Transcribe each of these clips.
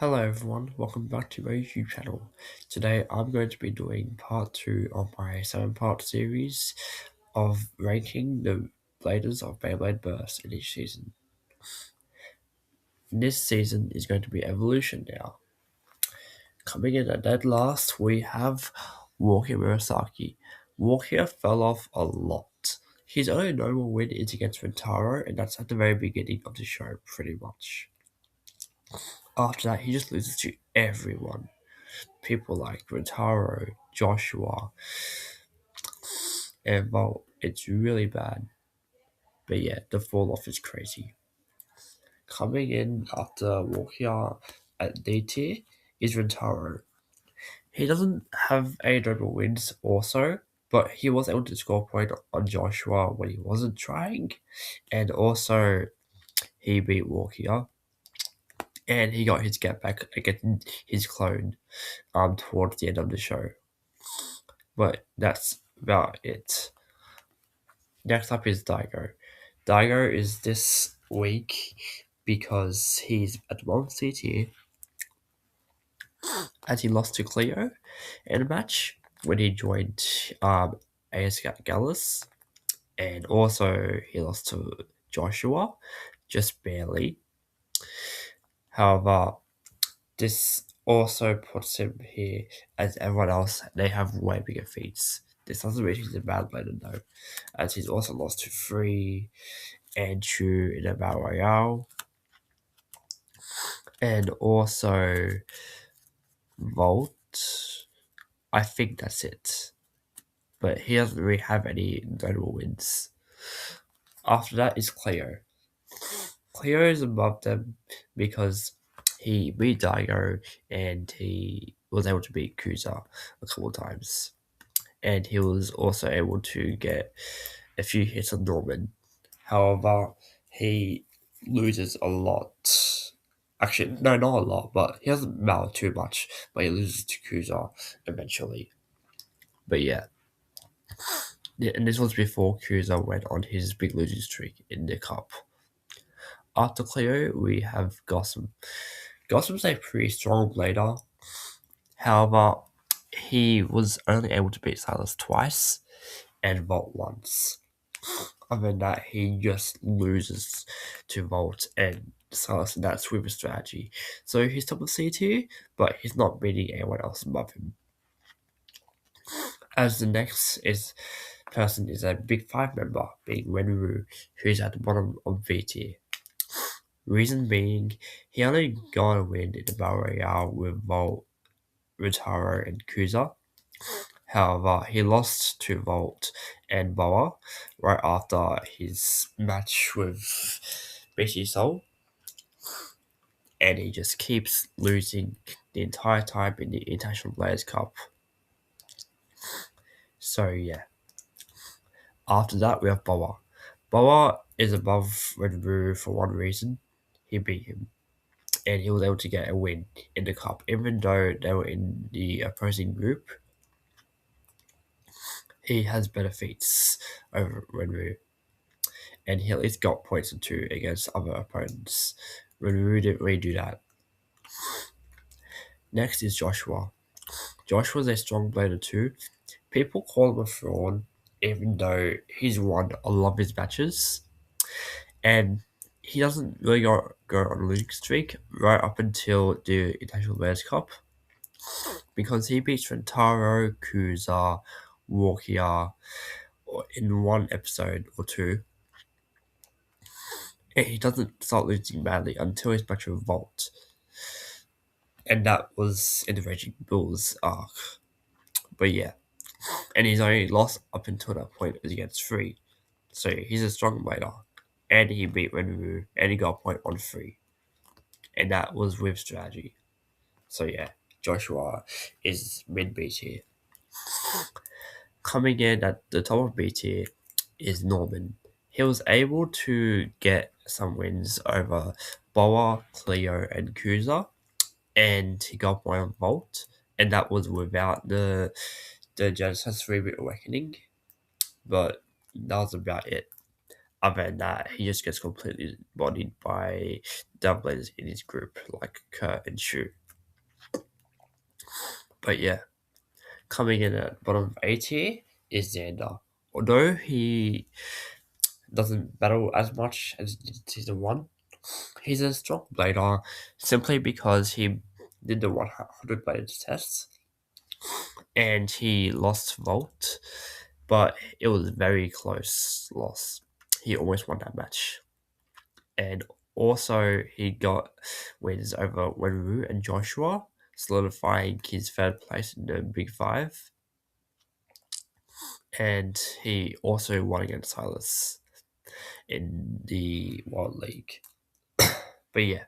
Hello everyone, welcome back to my YouTube channel. Today I'm going to be doing part 2 of my 7-part series of ranking the bladers of Beyblade Burst in each season. This season is going to be Evolution now. Coming in at dead last, we have Walker Murasaki. Walker fell off a lot. His only notable win is against Rentaro, and that's at the very beginning of the show, pretty much. After that, he just loses to everyone. People like Rentaro, Joshua, and well, it's really bad. But yeah, the fall off is crazy. Coming in after Walker at D tier is Rentaro. He doesn't have any notable wins also, but he was able to score a point on Joshua when he wasn't trying, and also he beat Walker, and he got his get back against his clone towards the end of the show. But that's about it. Next up is Daigo. Daigo is this week because he's at the bottom seat here, as he lost to Cleo in a match when he joined AS Gallus, and also he lost to Joshua, just barely. However, this also puts him here as everyone else, they have way bigger feats. This doesn't mean he's a bad player though, as he's also lost to Free and Chu in a Battle Royale, and also Volt. I think that's it. But he doesn't really have any notable wins. After that is Cleo. Cleo is above them because he beat Daigo and he was able to beat Kuza a couple of times. And he was also able to get a few hits on Norman. However, he loses a lot. Actually, no, not a lot, but he doesn't matter too much. But he loses to Kuza eventually. But yeah. And this was before Kuza went on his big losing streak in the cup. After Cleo, we have Gossam. Gossam's a pretty strong blader. However, he was only able to beat Silas twice and Volt once. Other than that, he just loses to Volt and Silas in that sweeper strategy. So he's top of C tier, but he's not beating anyone else above him. As the next person is a Big 5 member, being Wenwu, who's at the bottom of V tier. Reason being, he only got a win in the Battle Royale with Volt, Rentaro, and Kuza. However, he lost to Volt and Boa right after his match with BT Soul, and he just keeps losing the entire time in the International Players Cup. So yeah. After that, we have Boa. Boa is above Red Bull for one reason. He beat him, and he was able to get a win in the cup, even though they were in the opposing group. He has better feats over Renwu, and he at least got points or two against other opponents. Renwu didn't really do that. Next is Joshua. Joshua's a strong blader too. People call him a fraud, even though he's won a lot of his matches, and he doesn't really go on a losing streak right up until the International Players Cup, because he beats Rentaro, Kuza, Walkia in one episode or two. And he doesn't start losing badly until his match with Volt. And that was in the Raging Bulls arc. But yeah. And his only loss up until that point was against Free. So he's a strong blader. And he beat Renwu and he got a point on Free. And that was with strategy. So yeah, Joshua is mid B tier. Coming in at the top of B tier is Norman. He was able to get some wins over Boa, Cleo, and Kuza, and he got one Volt, and that was without the Genesis 3-bit Awakening, but that was about it. Other than that, he just gets completely bodied by double players in his group, like Kurt and Shu. But yeah, coming in at bottom of A tier is Xander. Although he doesn't battle as much as he did in season 1, he's a strong blader simply because he did the 100 bladed tests and he lost Volt, but it was a very close loss. He almost won that match. And also, he got wins over Wenwu and Joshua, solidifying his third place in the Big Five. And he also won against Silas in the World League. But yeah,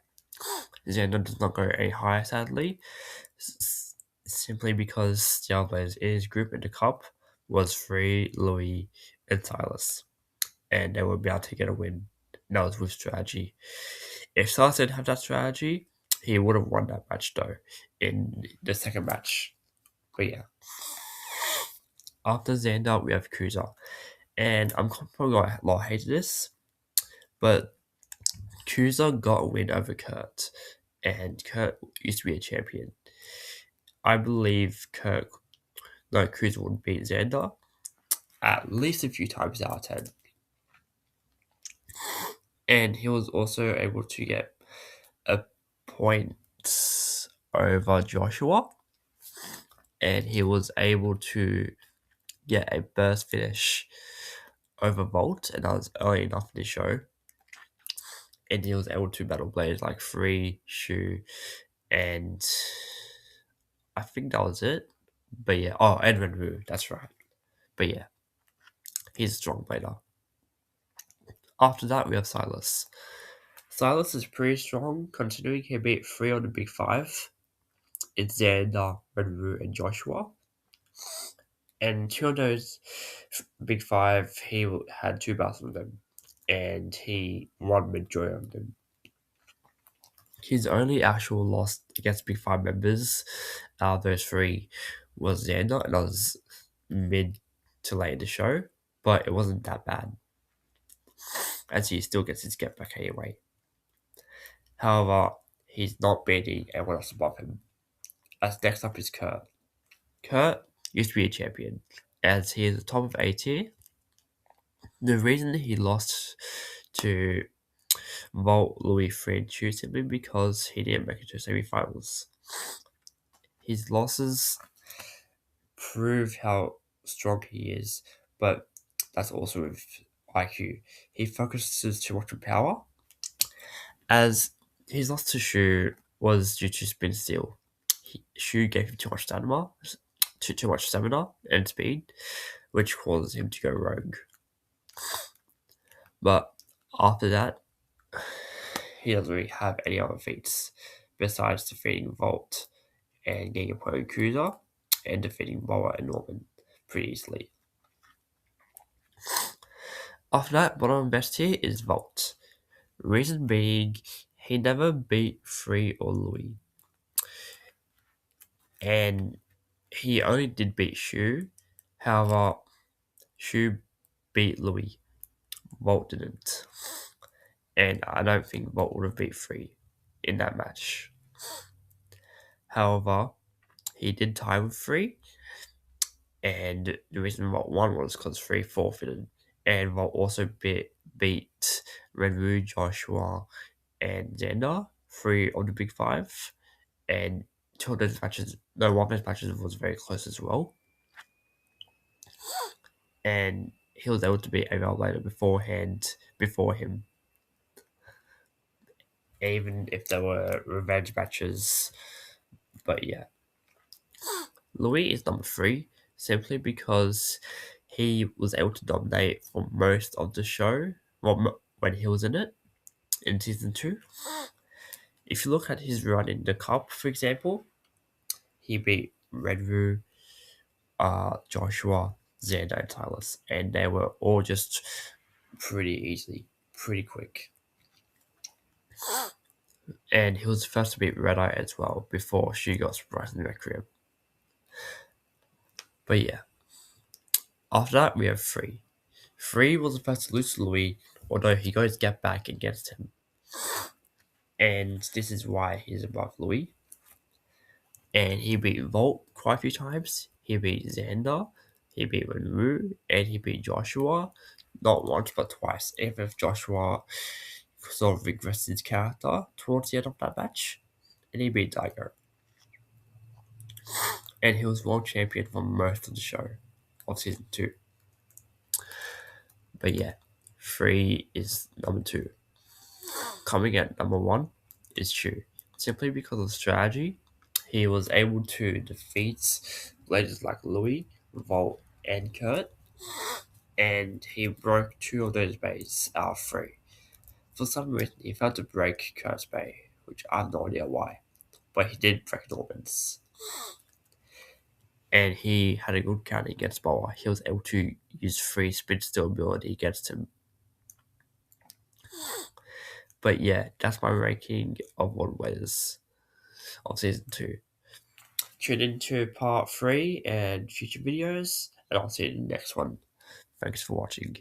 Xander does not go any higher, sadly, simply because the other players in his group in the Cup was Free, Louis, and Silas. And they would be able to get a win. That was with strategy. If Silas didn't have that strategy, he would have won that match though in the second match. But yeah. After Xander, we have Cruiser. And I'm probably got a lot of hate to this, but Cruiser got a win over Kurt. And Kurt used to be a champion. I believe Cruiser would beat Xander at least a few times out of 10. And he was also able to get a point over Joshua, and he was able to get a burst finish over Volt, and that was early enough in the show. And he was able to battle players like Free, Shu, and I think that was it. But yeah, Edwin Wu, that's right. But yeah, he's a strong player. After that, we have Silas. Silas is pretty strong, considering he beat 3 on the Big Five. It's Xander, Renwu, and Joshua. And 2 of those Big Five, he had 2 battles with them, and he won majority of them. His only actual loss against Big Five members out of those 3 was Xander, and that was mid to late in the show, but it wasn't that bad, as he still gets his get back anyway. However, he's not beating everyone else above him. As next up is Kurt. Kurt used to be a champion, as he is the top of A tier. The reason he lost to Volt, Louis, Fred, simply because he didn't make it to semi-finals. His losses prove how strong he is, but that's also with IQ. He focuses too much on power, as his loss to Shu was due to spin steal. Shu gave him too much stamina and speed, which caused him to go rogue. But after that, he doesn't really have any other feats besides defeating Volt and getting a point on Cruiser and defeating Moa and Norman pretty easily. After that, bottom best tier is Volt. Reason being, he never beat Free or Louis. And he only did beat Shu. However, Shu beat Louis. Volt didn't. And I don't think Volt would have beat Free in that match. However, he did tie with Free, and the reason Volt won was because Free forfeited, and Volt also beat Renwu, Joshua, and Xander, 3 of the Big Five, and 2 of those matches, no, one of those matches was very close as well. And he was able to beat a later before him, even if there were revenge matches. But yeah, Louis is number 3 simply because he was able to dominate for most of the show when he was in it in season 2. If you look at his run in the Cup, for example, he beat Redru, Joshua, Xander, and Silas, and they were all just pretty easy, pretty quick. And he was the first to beat Red Eye as well before she got surprised in Requiem. But yeah. After that, we have Free. Free was the first to lose to Louis although he goes get back against him. And this is why he's above Louis. And he beat Volt quite a few times. He beat Xander, he beat Renru, and he beat Joshua. Not once but twice. Even if Joshua sort of regressed his character towards the end of that match. And he beat Daigo. And he was world champion for most of the show of season 2. But yeah, 3 is number 2. Coming at number 1 is Chu. Simply because of strategy, he was able to defeat legends like Louis, Volt, and Kurt, and he broke 2 of those bays out of 3. For some reason, he failed to break Kurt's bay, which I have no idea why, but he did break Norman's. And he had a good counter against Boa. He was able to use free spin still ability against him. But yeah, that's my ranking of World Winners of Season 2. Tune into part 3 and future videos, and I'll see you in the next one. Thanks for watching.